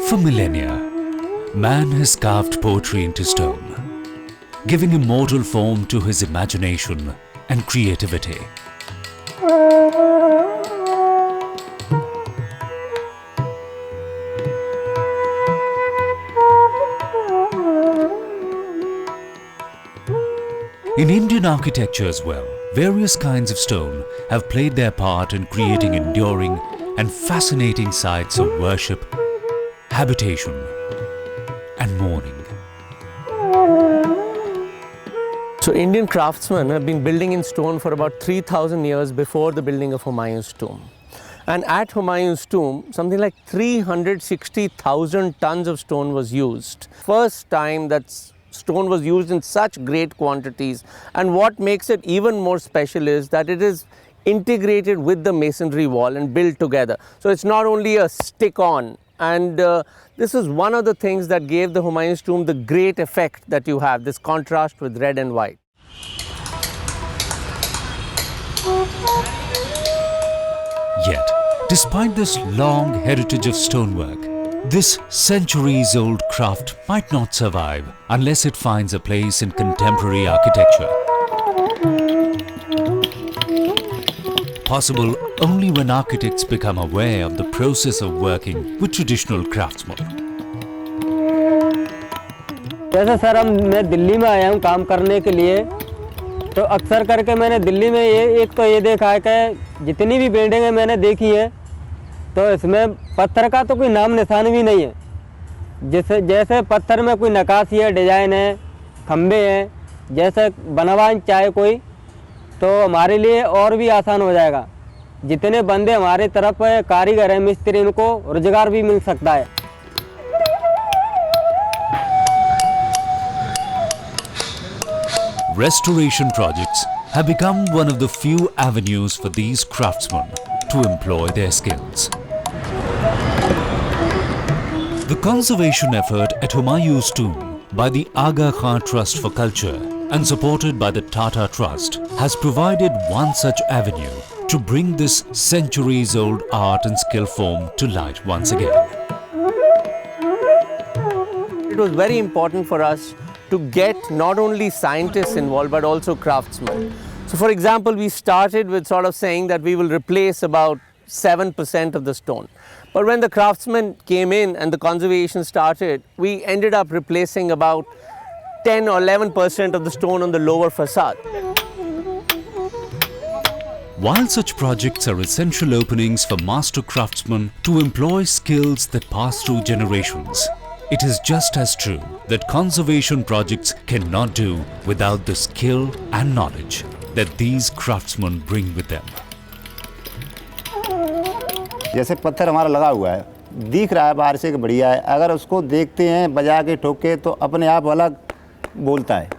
For millennia, man has carved poetry into stone, giving immortal form to his imagination and creativity. In Indian architecture as well, various kinds of stone have played their part in creating enduring and fascinating sites of worship, habitation, and mourning. So Indian craftsmen have been building in stone for about 3,000 years before the building of Humayun's tomb. And at Humayun's tomb, something like 360,000 tons of stone was used. First time that stone was used in such great quantities. And what makes it even more special is that it is integrated with the masonry wall and built together. So it's not only a stick-on. And this is one of the things that gave the Humayun's tomb the great effect that you have, this contrast with red and white. Yet, despite this long heritage of stonework, this centuries-old craft might not survive unless it finds a place in contemporary architecture. Possible only when architects become aware of the process of working with traditional craftsmen. जैसे sir मैं दिल्ली में आया हूँ काम करने के लिए, तो अक्सर करके मैंने दिल्ली में एक तो ये देखा है कि जितनी भी बिल्डिंगें मैंने देखी हैं, तो इसमें पत्थर का तो कोई नाम निशान भी नहीं है। जैसे पत्थर में कोई नक्काशी है, डिजाइन है, खंबे हैं, जैसे बनवान चाहे कोई, तो हमारे लिए और भी आसान हो जाएगा। जितने बंदे हमारे तरफ कारीगर हैं, मिस्त्री, इनको रोजगार भी मिल सकता है। Restoration projects have become one of the few avenues for these craftsmen to employ their skills. The conservation effort at Humayun's tomb by the Aga Khan Trust for Culture and supported by the Tata Trust has provided one such avenue to bring this centuries-old art and skill form to light once again. It was very important for us to get not only scientists involved but also craftsmen. So for example, we started with sort of saying that we will replace about 7% of the stone. But when the craftsmen came in and the conservation started, we ended up replacing about 10 or 11% of the stone on the lower facade. While such projects are essential openings for master craftsmen to employ skills that pass through generations, it is just as true that conservation projects cannot do without the skill and knowledge that these craftsmen bring with them. जैसे पत्थर हमारा लगा हुआ है, दिख रहा है बाहर से कि बढ़िया है, अगर उसको देखते हैं बजा के ठोके तो अपने आप अलग बोलता है,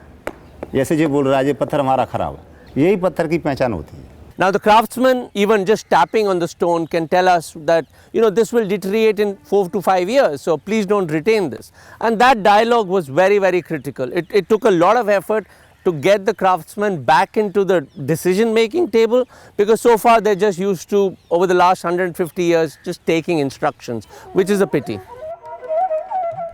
जैसे जो बोल रहा है ये पत्थर हमारा खराब है, यही पत्थर की पहचान होती है. Now the craftsman, even just tapping on the stone, can tell us that, you know, this will deteriorate in 4 to 5 years, so please don't retain this. And that dialogue was very, very critical. It took a lot of effort to get the craftsmen back into the decision-making table, because so far they're just used to, over the last 150 years, just taking instructions, which is a pity.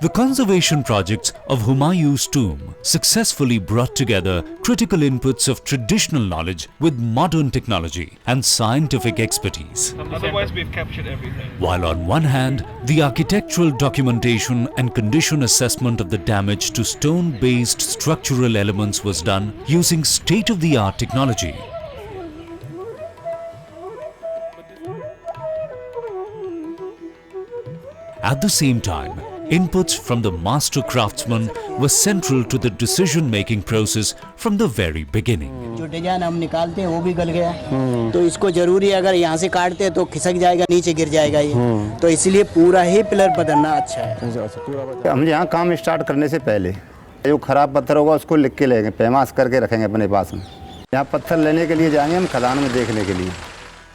The conservation projects of Humayun's tomb successfully brought together critical inputs of traditional knowledge with modern technology and scientific expertise. Otherwise, we've captured everything. While on one hand, the architectural documentation and condition assessment of the damage to stone-based structural elements was done using state-of-the-art technology. At the same time, inputs from the master craftsmen were central to the decision-making process from the very beginning. जो design हम निकालते हैं वो भी गल गया, तो इसको जरूरी है, अगर यहाँ से काटते हैं तो खिसक जाएगा, नीचे गिर जाएगा ये, तो इसलिए पूरा ही पिलर बदलना अच्छा है. हम यहाँ काम स्टार्ट करने से पहले जो खराब पत्थर होगा उसको लिख के लेंगे, पैमास करके रखेंगे अपने पास में. यहाँ पत्थर लेने के लिए जाएंगे हम खदान में देखने के लिए.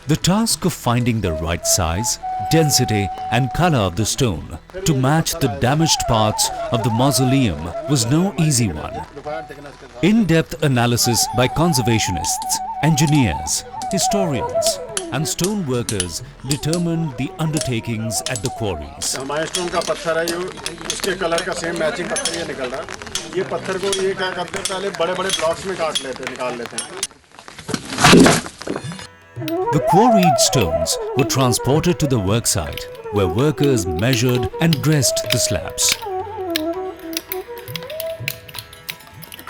The task of finding the right size, density and color of the stone to match the damaged parts of the mausoleum was no easy one. In-depth analysis by conservationists, engineers, historians and stone workers determined the undertakings at the quarries. हमारे stone का पत्थर है, जो इसके colour का same matching पत्थर ये निकल रहा है। ये पत्थर को ये क्या करते हैं, पहले बड़े-बड़े ब्लॉक्स में काट लेते हैं, निकाल लेते हैं। The quarried stones were transported to the worksite, where workers measured and dressed the slabs.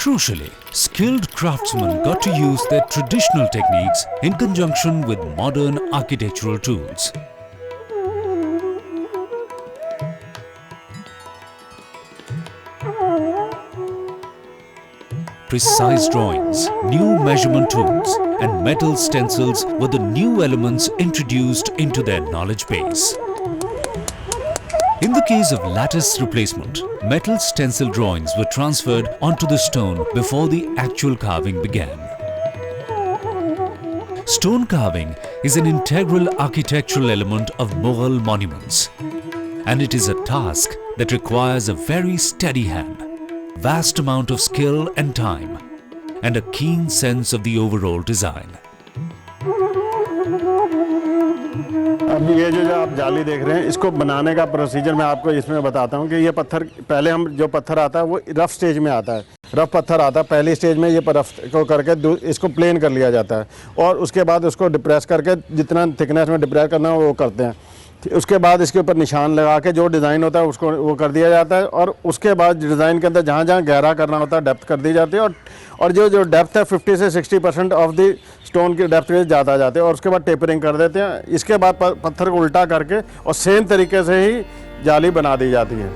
Crucially, skilled craftsmen got to use their traditional techniques in conjunction with modern architectural tools. Precise drawings, new measurement tools, and metal stencils were the new elements introduced into their knowledge base. In the case of lattice replacement, metal stencil drawings were transferred onto the stone before the actual carving began. Stone carving is an integral architectural element of Mughal monuments, and it is a task that requires a very steady hand, vast amount of skill and time, and a keen sense of the overall design. अब ये जो आप जाली देख रहे हैं, इसको बनाने का प्रोसीजर मैं आपको इसमें बताता हूँ कि ये पत्थर पहले हम जो पत्थर आता है वो रफ स्टेज में आता है, रफ पत्थर आता है। पहली स्टेज में ये रफ को करके इसको प्लेन कर लिया जाता है और उसके बाद उसको डिप्रेस करके जितना थिकनेस में डिप्रेस करना है वो करते हैं। उसके बाद इसके ऊपर निशान लगा के जो डिज़ाइन होता है उसको वो कर दिया जाता है और उसके बाद डिज़ाइन के अंदर जहाँ जहाँ गहरा करना होता है डेप्थ कर दी जाती है और जो डेप्थ है 50 से 60% ऑफ द स्टोन की डेप्थ के ज़्यादा जाते हैं और उसके बाद टेपरिंग कर देते हैं। इसके बाद पत्थर को उल्टा करके और सेम तरीके से ही जाली बना दी जाती है।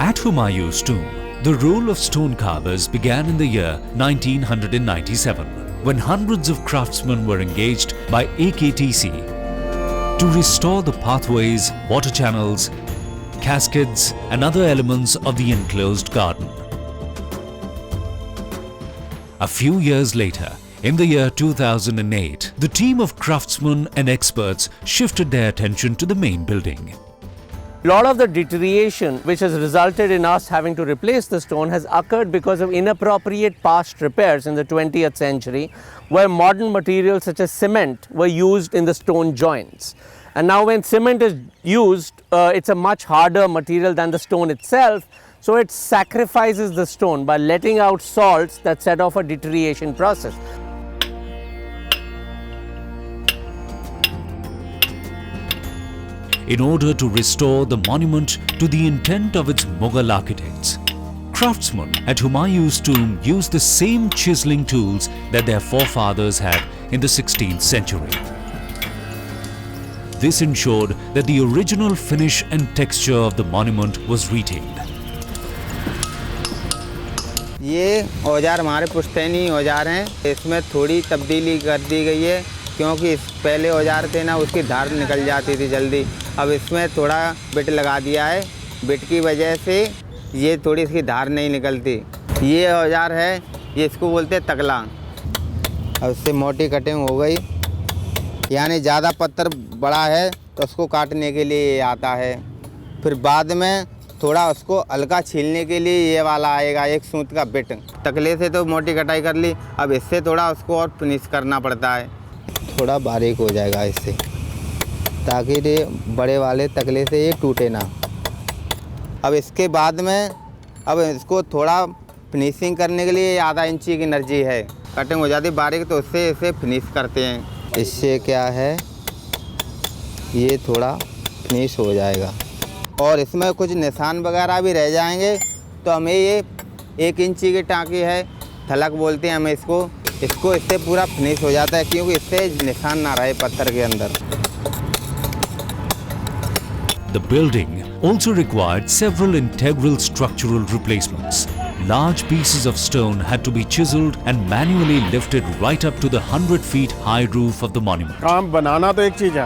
At Humayun's tomb, the role of stone carvers began in the year 1997, when hundreds of craftsmen were engaged by AKTC to restore the pathways, water channels, cascades, and other elements of the enclosed garden. A few years later, in the year 2008, the team of craftsmen and experts shifted their attention to the main building. A lot of the deterioration which has resulted in us having to replace the stone has occurred because of inappropriate past repairs in the 20th century, where modern materials such as cement were used in the stone joints. And now when cement is used, it's a much harder material than the stone itself, so it sacrifices the stone by letting out salts that set off a deterioration process. In order to restore the monument to the intent of its Mughal architects, craftsmen at Humayun's tomb used the same chiseling tools that their forefathers had in the 16th century. This ensured that the original finish and texture of the monument was retained. ये औजार हमारे पुश्तैनी औजार हैं। इसमें थोड़ी तब्दीली कर दी गई है क्योंकि पहले औजार थे ना, उसकी धार निकल जाती थी जल्दी। अब इसमें थोड़ा बिट लगा दिया है, बिट की वजह से ये थोड़ी इसकी धार नहीं निकलती। ये औजार है, ये इसको बोलते हैं तकला। अब इससे मोटी कटिंग हो गई, यानी ज़्यादा पत्थर बड़ा है तो उसको काटने के लिए ये आता है। फिर बाद में थोड़ा उसको हल्का छीलने के लिए ये वाला आएगा, एक सूत का बिट। तकले से तो मोटी कटाई कर ली, अब इससे थोड़ा उसको और फिनिश करना पड़ता है। थोड़ा बारीक हो जाएगा इससे, ताकि ये बड़े वाले तकले से ये टूटे ना। अब इसके बाद में अब इसको थोड़ा फिनिशिंग करने के लिए आधा इंची की एनर्जी है, कटिंग हो जाती है बारीक, तो उससे इसे फिनिश करते हैं। इससे क्या है, ये थोड़ा फिनिश हो जाएगा और इसमें कुछ निशान वगैरह भी रह जाएंगे तो हमें ये 1 इंची की टाँकी है, थलक बोलते हैं हमें इसको इससे पूरा फिनिश हो जाता है, क्योंकि इससे निशान ना रहे पत्थर के अंदर। The building also required several integral structural replacements. Large pieces of stone had to be chiseled and manually lifted right up to the 100 feet high roof of the monument. काम बनाना तो एक चीज़ है,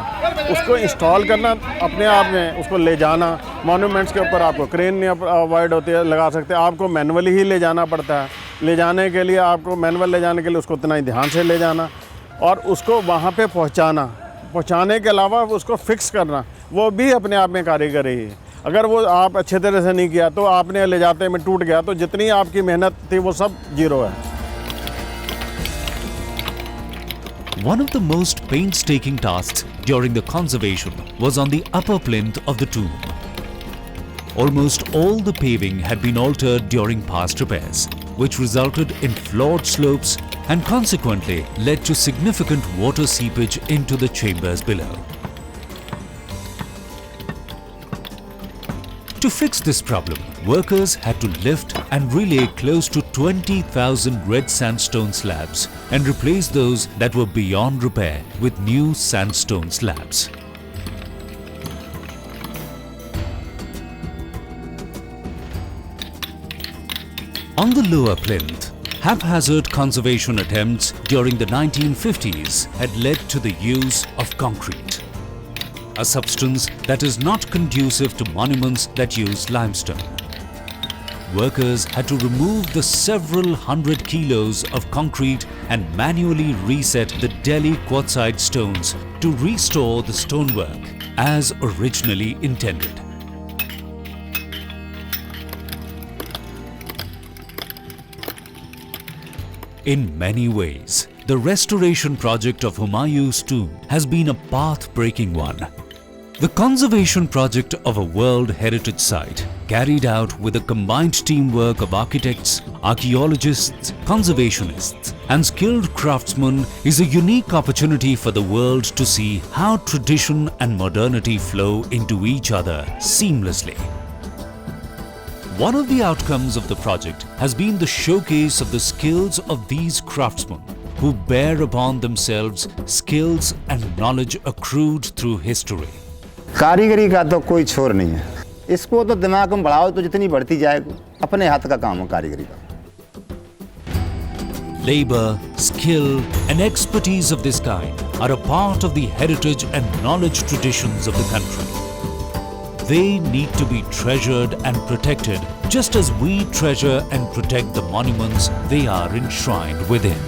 उसको इंस्टॉल करना अपने आप में, उसको ले जाना मॉन्यूमेंट्स के ऊपर आपको क्रेन नहीं अवॉइड होती है, लगा सकते हैं, आपको मैनुअली ही ले जाना पड़ता है। ले जाने के लिए आपको मैनुअल ले जाने के लिए उसको उतना ही ध्यान से ले जाना और उसको वहाँ पे पहुँचाने के अलावा उसको फिक्स करना, वो भी अपने आप में कारीगरी है। अगर वो आप अच्छे तरह से नहीं किया तो आपने ले जाते में टूट गया तो जितनी आपकी मेहनत थी वो सब जीरो है। One of the most painstaking tasks during the conservation was on the upper plinth of the tomb. Almost all the paving had been altered during past repairs, which resulted in flawed slopes and consequently led to significant water seepage into the chambers below. To fix this problem, workers had to lift and relay close to 20,000 red sandstone slabs and replace those that were beyond repair with new sandstone slabs. On the lower plinth, haphazard conservation attempts during the 1950s had led to the use of concrete, a substance that is not conducive to monuments that use limestone. Workers had to remove the several hundred kilos of concrete and manually reset the Delhi quartzite stones to restore the stonework as originally intended. In many ways, the restoration project of Humayun's tomb has been a path-breaking one. The conservation project of a World Heritage Site, carried out with a combined teamwork of architects, archaeologists, conservationists, and skilled craftsmen, is a unique opportunity for the world to see how tradition and modernity flow into each other seamlessly. One of the outcomes of the project has been the showcase of the skills of these craftsmen who bear upon themselves skills and knowledge accrued through history. कारीगरी का तो कोई छोर नहीं है, इसको तो दिमाग में बढ़ाओ तो जितनी बढ़ती जाएगी, अपने हाथ का काम है कारीगरी का। Labor, skill, and expertise of this kind are a part of the heritage and knowledge traditions of the country. They need to be treasured and protected just as we treasure and protect the monuments they are enshrined within.